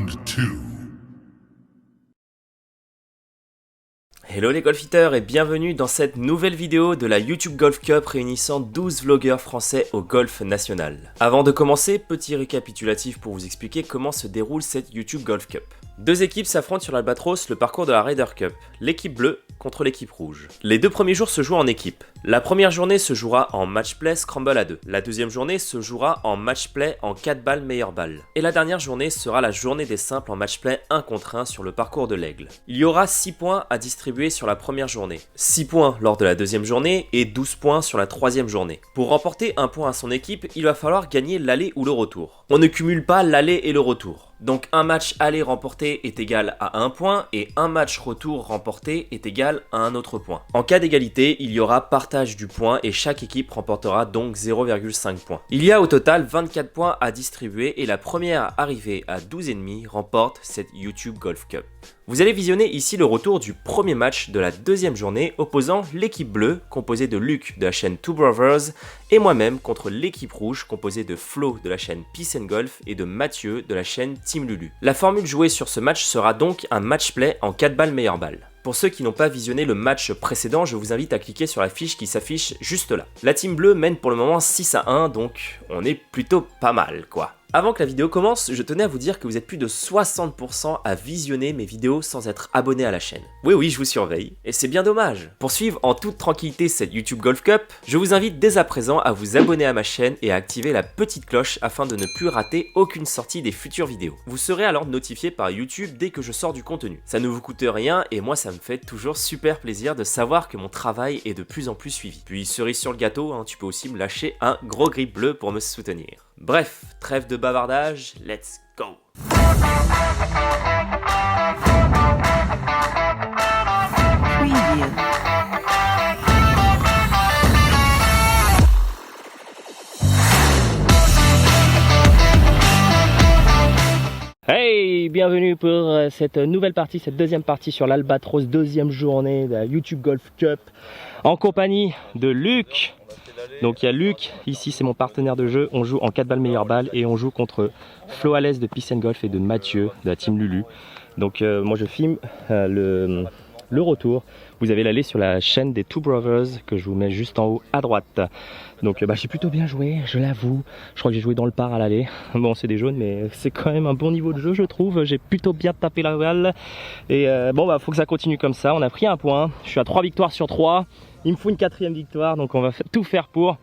Round 2. Hello les golfiteurs et bienvenue dans cette nouvelle vidéo de la YouTube Golf Cup réunissant 12 vlogueurs français au golf national. Avant de commencer, petit récapitulatif pour vous expliquer comment se déroule cette YouTube Golf Cup. Deux équipes s'affrontent sur l'Albatros le parcours de la Ryder Cup, l'équipe bleue contre l'équipe rouge. Les deux premiers jours se jouent en équipe. La première journée se jouera en match play scramble à 2. La deuxième journée se jouera en match play en 4 balles meilleure balle. Et la dernière journée sera la journée des simples en match play 1 contre 1 sur le parcours de l'Aigle. Il y aura 6 points à distribuer sur la première journée, 6 points lors de la deuxième journée et 12 points sur la troisième journée. Pour remporter un point à son équipe, il va falloir gagner l'aller ou le retour. On ne cumule pas l'aller et le retour. Donc un match aller remporté est égal à 1 point et un match retour remporté est égal à un autre point. En cas d'égalité, il y aura partage du point et chaque équipe remportera donc 0,5 points. Il y a au total 24 points à distribuer et la première arrivée à 12,5 remporte cette YouTube Golf Cup. Vous allez visionner ici le retour du premier match de la deuxième journée opposant l'équipe bleue composée de Luc de la chaîne Two Brothers et moi-même contre l'équipe rouge composée de Flo de la chaîne Peace and Golf et de Mathieu de la chaîne Team Lulu. La formule jouée sur ce match sera donc un match play en 4 balles meilleure balle. Pour ceux qui n'ont pas visionné le match précédent, je vous invite à cliquer sur la fiche qui s'affiche juste là. La team bleue mène pour le moment 6-1, donc on est plutôt pas mal quoi. Avant que la vidéo commence, je tenais à vous dire que vous êtes plus de 60% à visionner mes vidéos sans être abonné à la chaîne. Oui, je vous surveille, et c'est bien dommage. Pour suivre en toute tranquillité cette YouTube Golf Cup, je vous invite dès à présent à vous abonner à ma chaîne et à activer la petite cloche afin de ne plus rater aucune sortie des futures vidéos. Vous serez alors notifié par YouTube dès que je sors du contenu. Ça ne vous coûte rien et moi ça me fait toujours super plaisir de savoir que mon travail est de plus en plus suivi. Puis cerise sur le gâteau, tu peux aussi me lâcher un gros grip bleu pour me soutenir. Bref, trêve de bavardage, let's go! Preview. Hey, bienvenue pour cette nouvelle partie, cette deuxième partie sur l'Albatros, deuxième journée de la YouTube Golf Cup en compagnie de Luc. Donc il y a Luc, ici c'est mon partenaire de jeu, on joue en 4 balles meilleure balle et on joue contre Flo Alès de Peace and Golf et de Mathieu de la team Lulu. Donc moi je filme le retour. Vous avez l'aller sur la chaîne des Two Brothers que je vous mets juste en haut à droite. Donc j'ai plutôt bien joué, je l'avoue. Je crois que j'ai joué dans le par à l'aller. Bon c'est des jaunes mais c'est quand même un bon niveau de jeu je trouve. J'ai plutôt bien tapé la balle. Et faut que ça continue comme ça. On a pris un point. Je suis à 3 victoires sur 3. Il me faut une 4e victoire donc on va tout faire pour.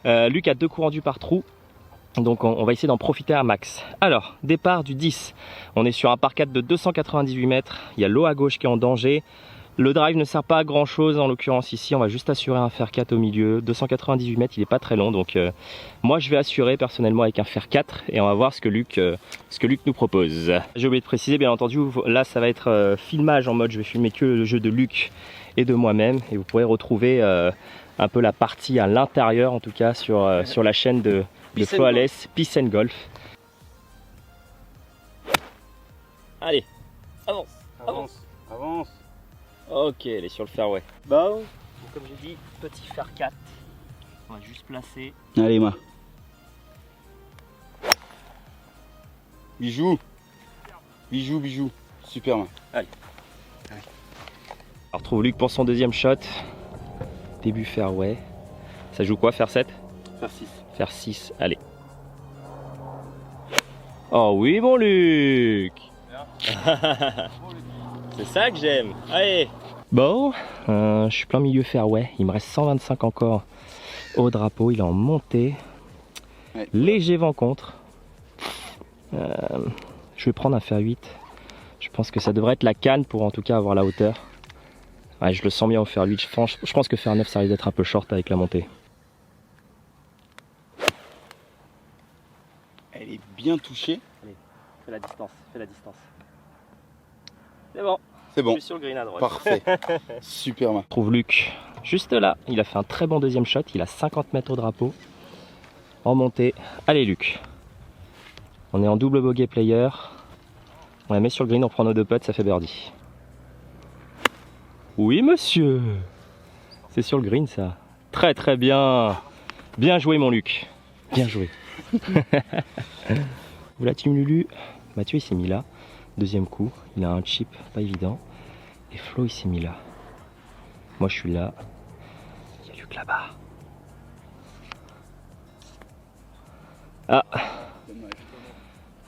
Luc a 2 coups rendus par trou. Donc on va essayer d'en profiter à max. Alors, départ du 10. On est sur un par 4 de 298 mètres. Il y a l'eau à gauche qui est en danger. Le drive ne sert pas à grand chose en l'occurrence ici, on va juste assurer un fer 4 au milieu, 298 mètres, il n'est pas très long, donc moi je vais assurer personnellement avec un fer 4 et on va voir ce que Luc nous propose. J'ai oublié de préciser bien entendu, là ça va être filmage en mode, je vais filmer que le jeu de Luc et de moi-même et vous pourrez retrouver un peu la partie à l'intérieur en tout cas sur la chaîne de Flo Alès, Peace and Golf. Allez, avance. Ok, elle est sur le fairway. Bon, comme j'ai dit, petit fer 4. On va juste placer. Allez, moi. Bijou. Super, moi. Allez. On retrouve Luc pour son deuxième shot. Début fairway. Ça joue quoi, fer 7? Fer 6. Fer 6, allez. Oh oui, mon Luc. C'est ça que j'aime. Allez. Bon, je suis plein milieu fairway. Il me reste 125 encore au drapeau. Il est en montée. Ouais. Léger vent contre. Je vais prendre un fer 8. Je pense que ça devrait être la canne pour en tout cas avoir la hauteur. Ouais, je le sens bien au fer 8. Je pense que fer 9 ça risque d'être un peu short avec la montée. Elle est bien touchée. Allez, fais la distance. C'est bon. C'est bon. Je suis sur le green à droite. Parfait. Super, moi. On trouve Luc juste là. Il a fait un très bon deuxième shot. Il a 50 mètres au drapeau. En montée. Allez, Luc. On est en double bogey player. On la met sur le green, on prend nos 2 putts, ça fait birdie. Oui, monsieur. C'est sur le green, ça. Très, très bien. Bien joué, mon Luc. Bien joué. Vous la team Lulu. Mathieu il s'est mis là, deuxième coup, il a un chip pas évident. Et Flo il s'est mis là. Moi je suis là. Il y a Luc là-bas. Ah,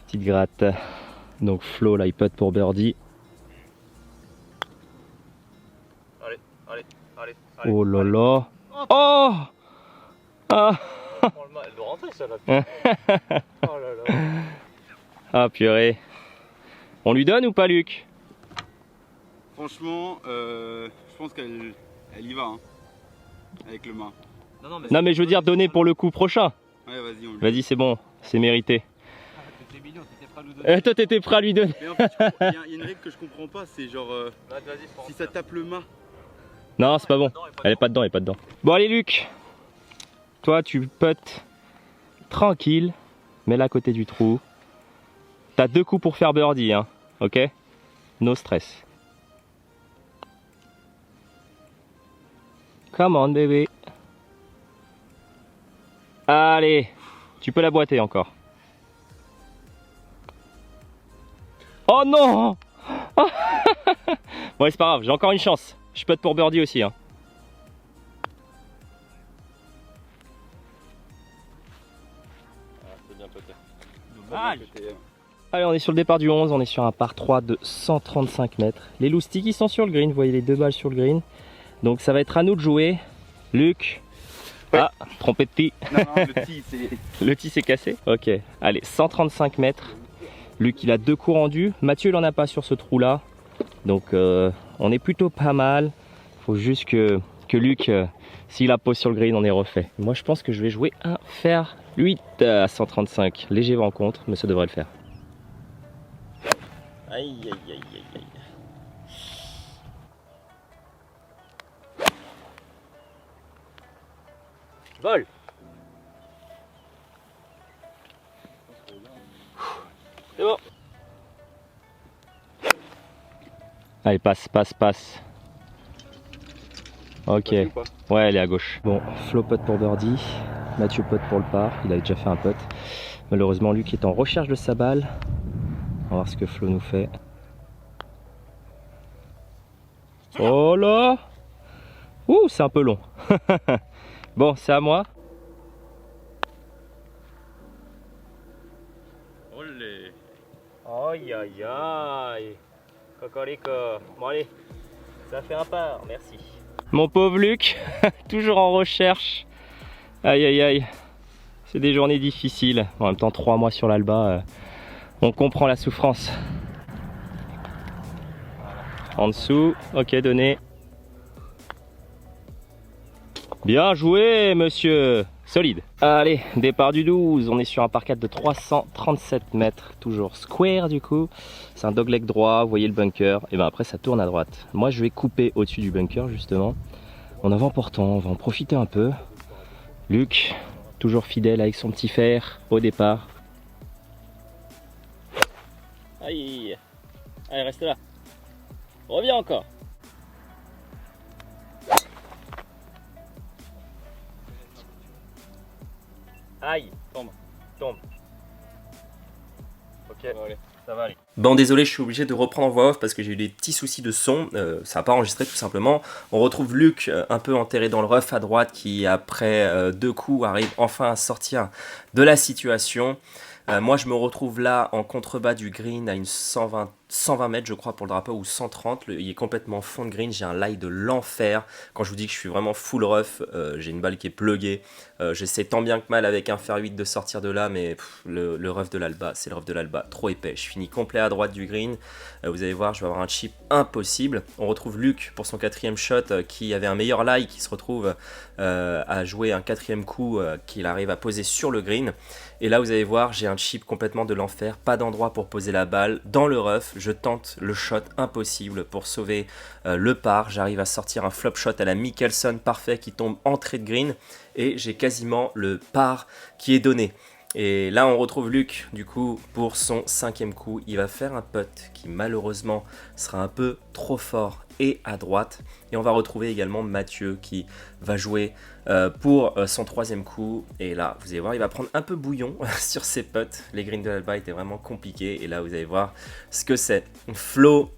petite gratte. Donc Flo là il putt pour birdie. Allez. Oh là là. Oh ah. Elle doit rentrer ça là. Oh là là. Ah purée. On lui donne ou pas Luc? Franchement, je pense qu'elle y va, hein, avec le main. Non mais je veux dire donner pour le coup prochain. Ouais, vas-y, on lui Vas-y c'est bon, c'est mérité. T'étais mignon, t'étais prêt à nous donner. Toi t'étais prêt à lui donner. Mais en fait, il y a une règle que je comprends pas, c'est genre, si ça tape le mât. Non c'est pas bon. Elle est pas dedans, elle est pas dedans. Bon allez Luc. Toi tu puttes tranquille. Mets-la à côté du trou. T'as 2 coups pour faire birdie hein. Ok? No stress. Come on bébé. Allez, tu peux la boiter encore. Oh non. Bon c'est pas grave, j'ai encore une chance. Je peux être pour birdie aussi hein. Allez, on est sur le départ du 11, on est sur un par 3 de 135 mètres. Les loustiques ils sont sur le green, vous voyez les 2 balles sur le green. Donc ça va être à nous de jouer. Luc. Ouais. Ah, trompé de tee. Non, le tee, c'est... Le tee s'est cassé. Ok, allez, 135 mètres. Luc il a 2 coups rendus. Mathieu il en a pas sur ce trou là. Donc on est plutôt pas mal. Faut juste que Luc, s'il la pose sur le green, on est refait. Moi je pense que je vais jouer un fer 8 à 135. Léger vent contre, mais ça devrait le faire. Aïe aïe aïe aïe aïe. Vol. C'est bon. Allez, passe. Ok. Ouais, elle est à gauche. Bon, Flo putt pour birdie. Mathieu putt pour le par. Il avait déjà fait un putt. Malheureusement, Luc est en recherche de sa balle. On va voir ce que Flo nous fait. Oh là! Ouh, c'est un peu long. Bon, c'est à moi. Olé. Aïe aïe aïe. Cocorico. Bon allez, ça fait un par, merci. Mon pauvre Luc, toujours en recherche. Aïe aïe aïe. C'est des journées difficiles. En même temps, 3 mois sur l'Alba, on comprend la souffrance. En dessous, ok, donné. Bien joué, monsieur. Solide. Allez, départ du 12. On est sur un par 4 de 337 mètres. Toujours square du coup. C'est un dogleg droit. Vous voyez le bunker. Et bien après, ça tourne à droite. Moi, je vais couper au-dessus du bunker, justement. En avant-portant. On va en profiter un peu. Luc, toujours fidèle avec son petit fer au départ. Aïe. Allez, reste là. Reviens encore. Aïe, tombe. Ok, ça va aller. Bon, désolé, je suis obligé de reprendre en voix off parce que j'ai eu des petits soucis de son, ça n'a pas enregistré tout simplement. On retrouve Luc un peu enterré dans le rough à droite qui après 2 coups arrive enfin à sortir de la situation. Moi je me retrouve là en contrebas du green à une 120 mètres je crois pour le drapeau ou 130, il est complètement fond de green, j'ai un lie de l'enfer. Quand je vous dis que je suis vraiment full rough, j'ai une balle qui est pluguée, j'essaie tant bien que mal avec un fer 8 de sortir de là, mais le rough de l'Alba, c'est le rough de l'Alba, trop épais. Je finis complet à droite du green, vous allez voir je vais avoir un chip impossible. On retrouve Luc pour son 4ème shot qui avait un meilleur lie, qui se retrouve à jouer un 4ème coup qu'il arrive à poser sur le green. Et là vous allez voir j'ai un chip complètement de l'enfer, pas d'endroit pour poser la balle dans le rough. Je tente le shot impossible pour sauver le par. J'arrive à sortir un flop shot à la Mickelson parfait qui tombe entrée de green et j'ai quasiment le par qui est donné. Et là on retrouve Luc du coup pour son 5e coup. Il va faire un putt qui malheureusement sera un peu trop fort et à droite. Et on va retrouver également Mathieu qui va jouer pour son 3e coup. Et là vous allez voir, il va prendre un peu bouillon sur ses putts. Les greens de l'Alba étaient vraiment compliqués. Et là vous allez voir ce que c'est. Flo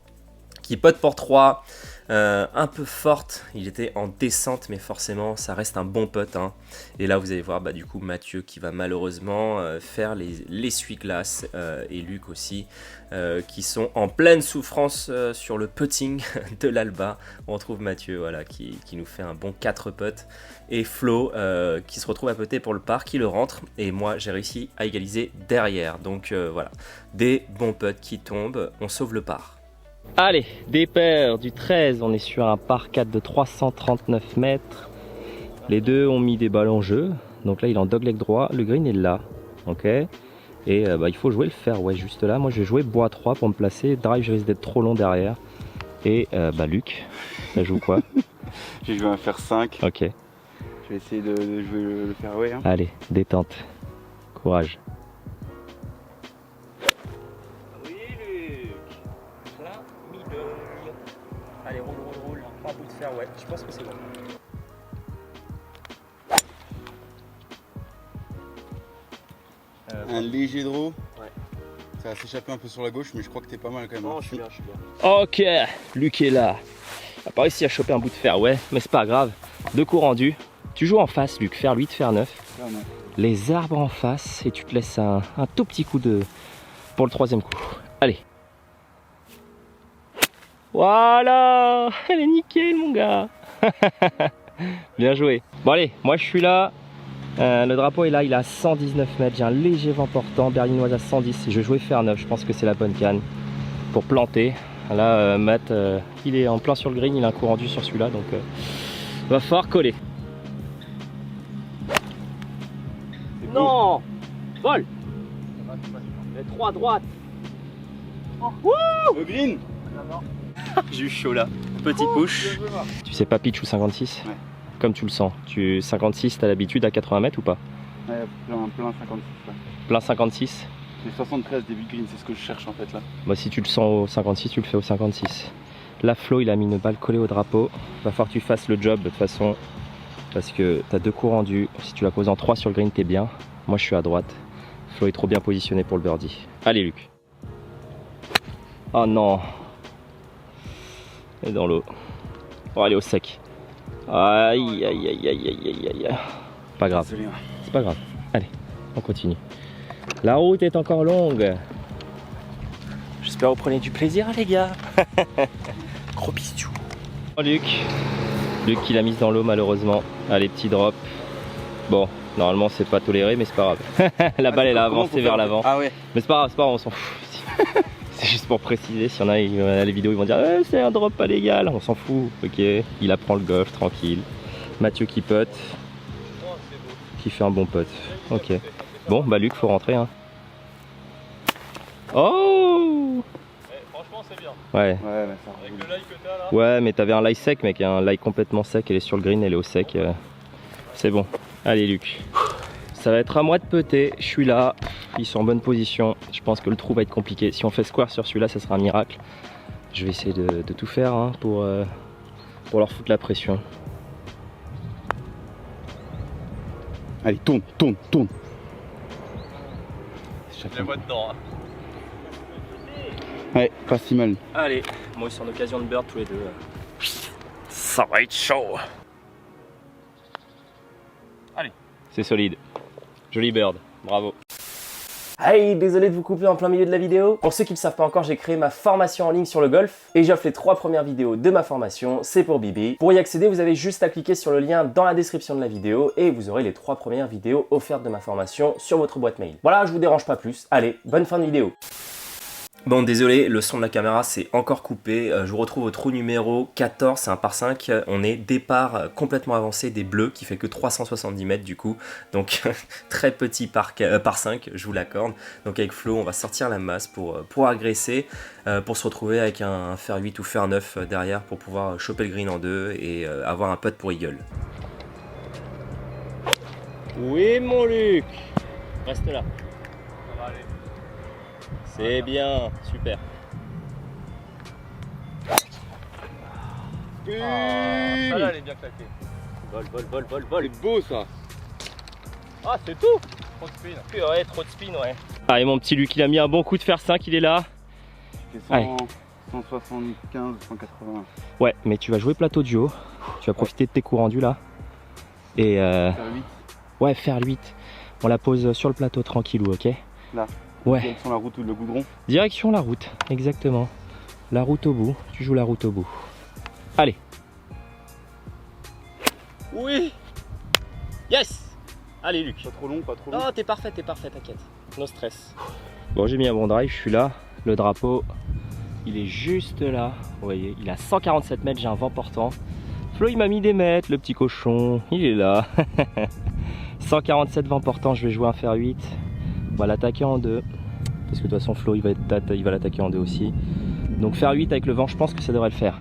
qui putt pour 3. Un peu forte, il était en descente mais forcément ça reste un bon putt hein. Et là vous allez voir du coup Mathieu qui va malheureusement faire l'essuie-glace et Luc aussi qui sont en pleine souffrance sur le putting de l'Alba. On retrouve Mathieu voilà, qui nous fait un bon 4 putts et Flo qui se retrouve à putter pour le par, qui le rentre et moi j'ai réussi à égaliser derrière. Donc voilà, des bons putts qui tombent, on sauve le par. Allez, des paires du 13, on est sur un par 4 de 339 mètres. Les deux ont mis des balles en jeu. Donc là, il est en dogleg droit. Le green est là. Ok. Et il faut jouer le fairway juste là. Moi, je vais jouer bois 3 pour me placer. Drive, je risque d'être trop long derrière. Et Luc, ça joue quoi? J'ai joué un fer 5. Ok. Je vais essayer de jouer le fairway. Hein. Allez, détente. Courage. Allez, roule. 3 bouts de fairway. Je pense que c'est bon. Un léger draw. Ouais. Ça va s'échapper un peu sur la gauche, mais je crois que t'es pas mal quand même. Non, je suis bien. Ok, Luc est là. Il a pas réussi à choper un bout de fairway, mais c'est pas grave. 2 coups rendus. Tu joues en face, Luc. Faire 8, faire 9. Les arbres en face et tu te laisses un tout petit coup pour le 3e coup. Allez. Voilà, elle est nickel mon gars. Bien joué. Bon allez, moi je suis là. Le drapeau est là, il est à 119 mètres. J'ai un léger vent portant, berlinoise à 110. Je vais jouer fer 9, je pense que c'est la bonne canne pour planter. Là, Matt, il est en plein sur le green, il a un coup rendu sur celui-là, donc va falloir coller. Non, vol. Les 3 à droite. Le green. J'ai eu chaud là. Petit push. Tu sais pas pitch ou 56? Ouais. Comme tu le sens. 56, t'as l'habitude à 80 mètres ou pas? Ouais, plein 56. Ouais. Plein 56? J'ai 73 début de green, c'est ce que je cherche en fait là. Bah si tu le sens au 56, tu le fais au 56. Là Flo il a mis une balle collée au drapeau. Va falloir que tu fasses le job de toute façon. Parce que t'as 2 coups rendus. Si tu la poses en 3 sur le green, t'es bien. Moi je suis à droite. Flo est trop bien positionné pour le birdie. Allez Luc. Oh non. Et dans l'eau. On va aller au sec. Aïe aïe aïe aïe aïe aïe aïe. Pas grave. Désolé, hein. C'est pas grave. Allez, on continue. La route est encore longue. J'espère que vous prenez du plaisir les gars. Gros bisous. Oh, Luc il a mise dans l'eau malheureusement. Allez, petit drop. Bon, normalement c'est pas toléré mais c'est pas grave. La balle elle a avancé vers l'avant. Ah ouais. Mais c'est pas grave, on s'en fout. C'est juste pour préciser, s'il y en a les vidéos ils vont dire c'est un drop pas légal, on s'en fout. Ok, il apprend le golf tranquille. Mathieu qui putt, qui fait un bon putt. Ok. Bon bah Luc faut rentrer hein. Oh franchement c'est bien. Ouais. Ouais, mais ça. Avec le like que t'as là. Ouais mais t'avais un lie sec mec, un lie complètement sec, elle est sur le green, elle est au sec. C'est bon. Allez Luc. Ça va être à moi de putter, je suis là, ils sont en bonne position, je pense que le trou va être compliqué. Si on fait square sur celui-là, ça sera un miracle. Je vais essayer de tout faire hein, pour leur foutre la pression. Allez, tourne. Je les vois dedans. Hein. Ouais, pas si mal. Allez, moi aussi en occasion de bird tous les deux. Ça va être chaud. Allez, c'est solide. Joli bird, bravo. Hey, désolé de vous couper en plein milieu de la vidéo. Pour ceux qui ne le savent pas encore, j'ai créé ma formation en ligne sur le golf et j'offre les 3 premières vidéos de ma formation, c'est pour Bibi. Pour y accéder, vous avez juste à cliquer sur le lien dans la description de la vidéo et vous aurez les 3 premières vidéos offertes de ma formation sur votre boîte mail. Voilà, je vous dérange pas plus. Allez, bonne fin de vidéo. Bon, désolé, le son de la caméra s'est encore coupé. Je vous retrouve au trou numéro 14, c'est un par 5. On est départ complètement avancé des bleus qui fait que 370 mètres du coup. Donc très petit par 5, je vous l'accorde. Donc avec Flo, on va sortir la masse pour agresser, pour se retrouver avec un fer 8 ou fer 9 derrière pour pouvoir choper le green en 2 et avoir un putt pour eagle. Oui mon Luc. Reste là. Ça va aller. C'est bien, super. Ah, celle-là, elle est bien claquée. Vol. C'est beau ça. Ah, c'est tout. Trop de spin. Ouais, trop de spin, ouais. Allez, mon petit Luc, il a mis un bon coup de fer 5, il est là. C'est Allez. 175, 180. Ouais, mais tu vas jouer plateau duo. Tu vas profiter de tes coups rendus là. Et Faire 8. ouais, faire 8. On la pose sur le plateau tranquillou, ok? Là. Ouais. Direction la route ou le goudron. Direction la route, exactement. La route au bout, tu joues la route au bout. Allez. Oui. Yes. Allez Luc. Pas trop long, pas trop long. Oh, t'es parfait, t'inquiète. No stress. Bon, j'ai mis un bon drive, je suis là. Le drapeau, il est juste là. Vous voyez, il est à 147 mètres, j'ai un vent portant. Flo, il m'a mis des mètres, le petit cochon, il est là. 147 vent portant, je vais jouer un fer 8. On va l'attaquer en 2. Parce que de toute façon, Flo, il va l'attaquer en 2 aussi. Donc fer 8 avec le vent, je pense que ça devrait le faire.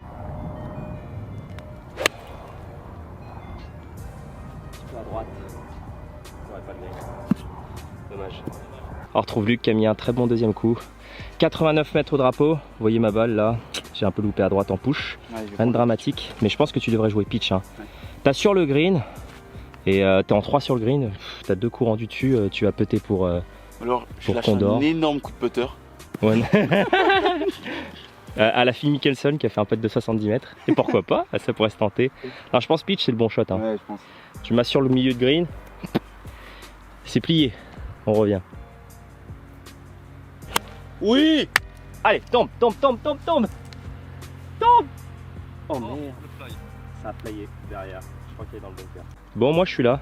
À droite. Pas de green. Dommage. On retrouve Luc qui a mis un très bon deuxième coup. 89 mètres au drapeau. Vous voyez ma balle là. J'ai un peu loupé à droite en push. Ouais, Rien de dramatique. Mais je pense que tu devrais jouer pitch. Hein. Ouais. T'as sur le green. Et t'es en 3 sur le green. T'as 2 coups rendus dessus. Tu vas péter pour. Alors, je pour lâche Condor. un énorme coup de putter. Ouais. À la fille Mickelson qui a fait un putt de 70 mètres. Et pourquoi pas, ça pourrait se tenter. Alors je pense pitch c'est le bon shot. Hein. Ouais, je pense. Tu m'as sur le milieu de green. C'est plié. On revient. Oui. Allez, tombe. Tombe. Oh merde. Ça a playé derrière. Je crois qu'il est dans le bunker. Bon, moi je suis là.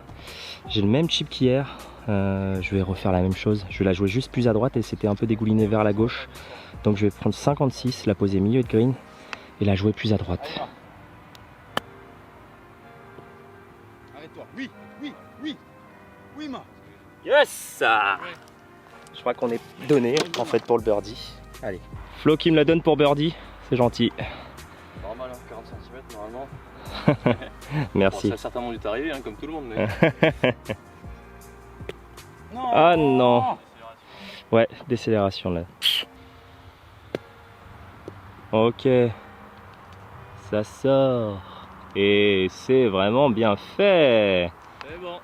J'ai le même chip qu'hier. Je vais refaire la même chose. Je vais la jouer juste plus à droite et c'était un peu dégouliné vers la gauche. Donc je vais prendre 56, la poser milieu de green et la jouer plus à droite. Arrête-toi. Oui, ma. Yes! Je crois qu'on est donné en fait pour le birdie. Allez. Flo qui me la donne pour birdie, c'est gentil. Normal, hein, 40 cm normalement. Merci. Bon, ça a certainement dû t'arriver, hein, comme tout le monde. Mais... Non. Ah non. Ouais, décélération là. Ok. Ça sort. Et c'est vraiment bien fait. C'est bon.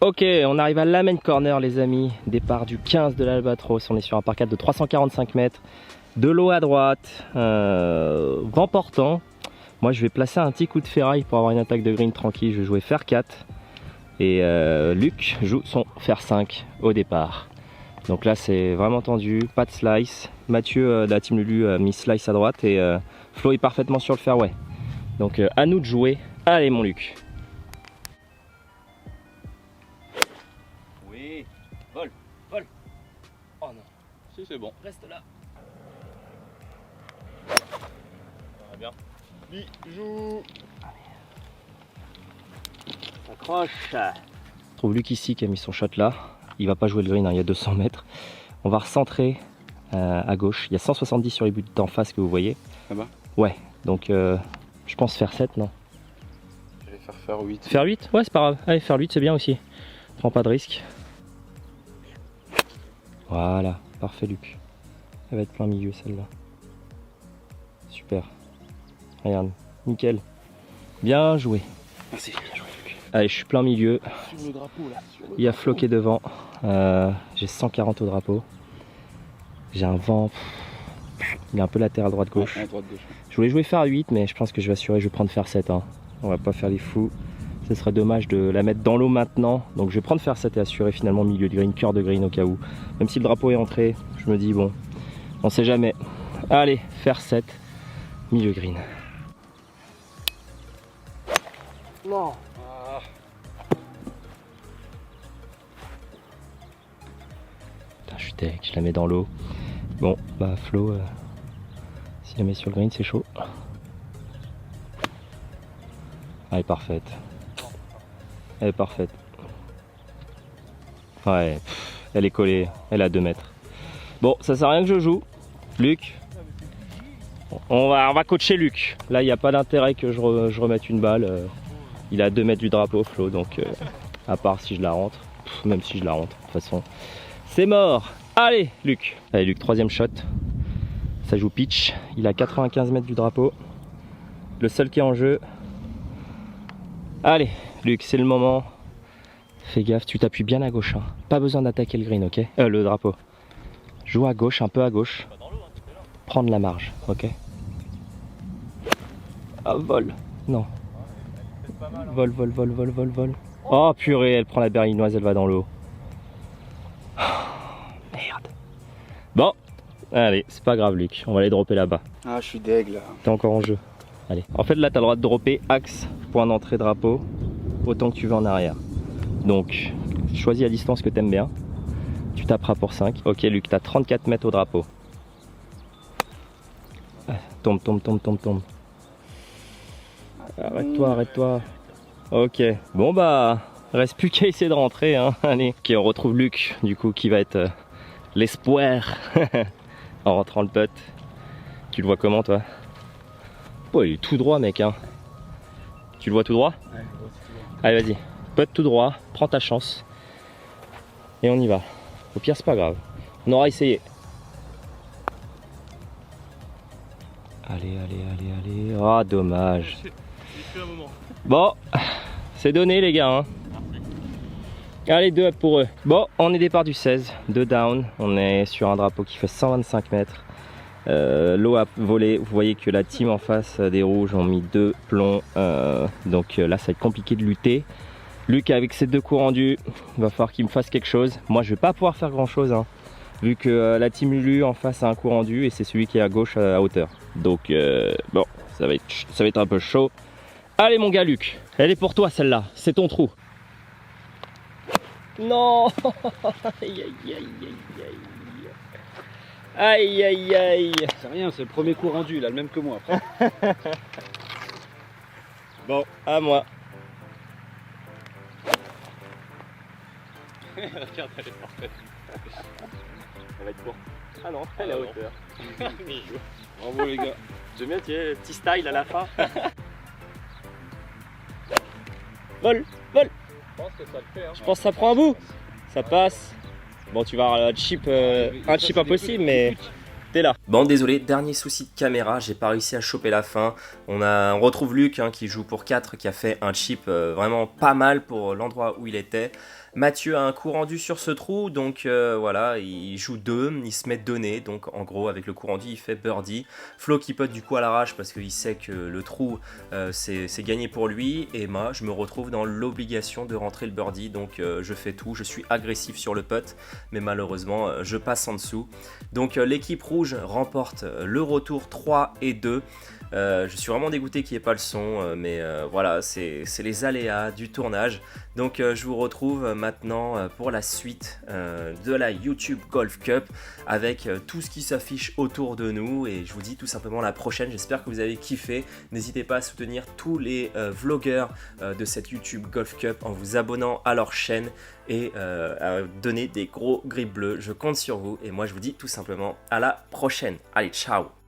Ok, on arrive à la main corner les amis. Départ du 15 de l'Albatros. On est sur un par 4 de 345 mètres. De l'eau à droite. Vent portant. Moi je vais placer un petit coup de ferraille pour avoir une attaque de green tranquille. Je vais jouer fer 4. Et Luc joue son fer 5 au départ. Donc là c'est vraiment tendu. Pas de slice. Mathieu de la team Lulu a mis slice à droite. Et Flo est parfaitement sur le fairway. Donc à nous de jouer. Allez mon Luc. Oui, vol. Oh non, Si, c'est bon. reste là. Ça va bien. Bijou. S'accroche. Je trouve Luc ici qui a mis son shot là. Il va pas jouer le green, hein, il y a 200 mètres. On va recentrer à gauche. Il y a 170 sur les buts d'en face que vous voyez. Là-bas? Ouais, donc je pense faire 7, non? Je vais faire 8. Faire 8? Ouais, c'est pas grave. Allez, faire 8, c'est bien aussi. Prends pas de risque. Voilà, parfait Luc. Elle va être plein milieu celle-là. Super. Regarde, nickel. Bien joué. Merci. Allez, je suis plein milieu. Sur le drapeau là. Il y a Flo qui est devant. J'ai 140 au drapeau. J'ai un vent. Il est un peu latéral droite-gauche. Ouais, droite gauche. Je voulais jouer fer 8, mais je pense que je vais assurer, je vais prendre fer 7. Hein. On va pas faire les fous. Ce serait dommage de la mettre dans l'eau maintenant. Donc je vais prendre fer 7 et assurer finalement milieu de green, cœur de green au cas où. Même si le drapeau est entré, je me dis bon, on sait jamais. Allez, fer 7, milieu green. Non. Putain, je suis tech, je la mets dans l'eau. Bon, bah Flo, s'il la met sur le green, c'est chaud. Elle est parfaite. Elle est parfaite. Ouais, elle est collée, elle est à 2 mètres. Bon, ça sert à rien que je joue. Luc, On va coacher Luc. Là, il n'y a pas d'intérêt que je remette une balle. Il est à 2 mètres du drapeau, Flo, donc à part si je la rentre. Même si je la rentre, de toute façon, c'est mort. Allez, Luc. Allez, Luc, 3e shot. Ça joue pitch. Il est à 95 mètres du drapeau. Le seul qui est en jeu. Allez, Luc, c'est le moment. Fais gaffe, tu t'appuies bien à gauche. Hein. Pas besoin d'attaquer le green, ok? Le drapeau. Joue à gauche, un peu à gauche. Prendre la marge, ok? Ah, vol. Non. Vol, vol, vol, vol, vol, vol. Oh purée, elle prend la berlinoise, elle va dans l'eau. Merde. Bon, allez, c'est pas grave, Luc. On va aller dropper là-bas. Ah, je suis deg là. T'es encore en jeu. Allez. En fait, là, t'as le droit de dropper axe, point d'entrée drapeau, autant que tu veux en arrière. Donc, choisis la distance que t'aimes bien. Tu taperas pour 5. Ok, Luc, t'as 34 mètres au drapeau. Tombe, tombe, tombe, tombe, tombe. Arrête-toi, arrête-toi. Ok, bon bah, reste plus qu'à essayer de rentrer, hein. Allez, ok, on retrouve Luc, du coup, qui va être l'espoir en rentrant le putt. Tu le vois comment, toi? Oh, il est tout droit, mec, hein. Tu le vois tout droit? Ouais, allez, vas-y, putt tout droit, prends ta chance. Et on y va. Au pire, c'est pas grave. On aura essayé. Allez, allez, allez, allez. Ah, dommage. Bon, c'est donné, les gars. Hein. Allez, 2 up pour eux. Bon, on est départ du 16, 2 down. On est sur un drapeau qui fait 125 mètres. L'eau a volé. Vous voyez que la team en face des rouges ont mis 2 plombs. Donc là, ça va être compliqué de lutter. Luc, avec ses 2 coups rendus, il va falloir qu'il me fasse quelque chose. Moi, je vais pas pouvoir faire grand chose, hein, vu que la team Lulu en face a un coup rendu et c'est celui qui est à gauche à hauteur. Donc, bon, ça va être un peu chaud. Allez, mon gars Luc, elle est pour toi celle-là, c'est ton trou. Non. Aïe, aïe, aïe, aïe, aïe. Aïe, aïe, aïe. C'est rien, c'est le premier coup rendu, il a le même que moi après. Bon, à moi. Regarde, elle est parfaite. Elle va être courte. Ah non, elle est à hauteur. Bravo les gars. J'aime bien, tu sais, le petit style à la fin. Vol, vol. Je pense que ça le fait. Hein. Je pense que ça prend un bout. Ça passe. Bon, tu vas avoir un chip impossible, mais t'es là. Bon, désolé, dernier souci de caméra, j'ai pas réussi à choper la fin. On retrouve Luc hein, qui joue pour 4, qui a fait un chip vraiment pas mal pour l'endroit où il était. Mathieu a un coup rendu sur ce trou, donc voilà, il joue 2, il se met donné, donc en gros avec le coup rendu il fait birdie. Flo qui putt du coup à l'arrache parce qu'il sait que le trou c'est gagné pour lui, et moi je me retrouve dans l'obligation de rentrer le birdie, donc je fais tout, je suis agressif sur le putt, mais malheureusement je passe en dessous. Donc l'équipe rouge remporte le retour 3 et 2. Je suis vraiment dégoûté qu'il n'y ait pas le son, mais voilà, c'est les aléas du tournage. Donc je vous retrouve maintenant pour la suite de la YouTube Golf Cup avec tout ce qui s'affiche autour de nous, et je vous dis tout simplement à la prochaine. J'espère que vous avez kiffé. N'hésitez pas à soutenir tous les vlogueurs de cette YouTube Golf Cup en vous abonnant à leur chaîne et à donner des gros grips bleus. Je compte sur vous, et moi je vous dis tout simplement à la prochaine. Allez, ciao!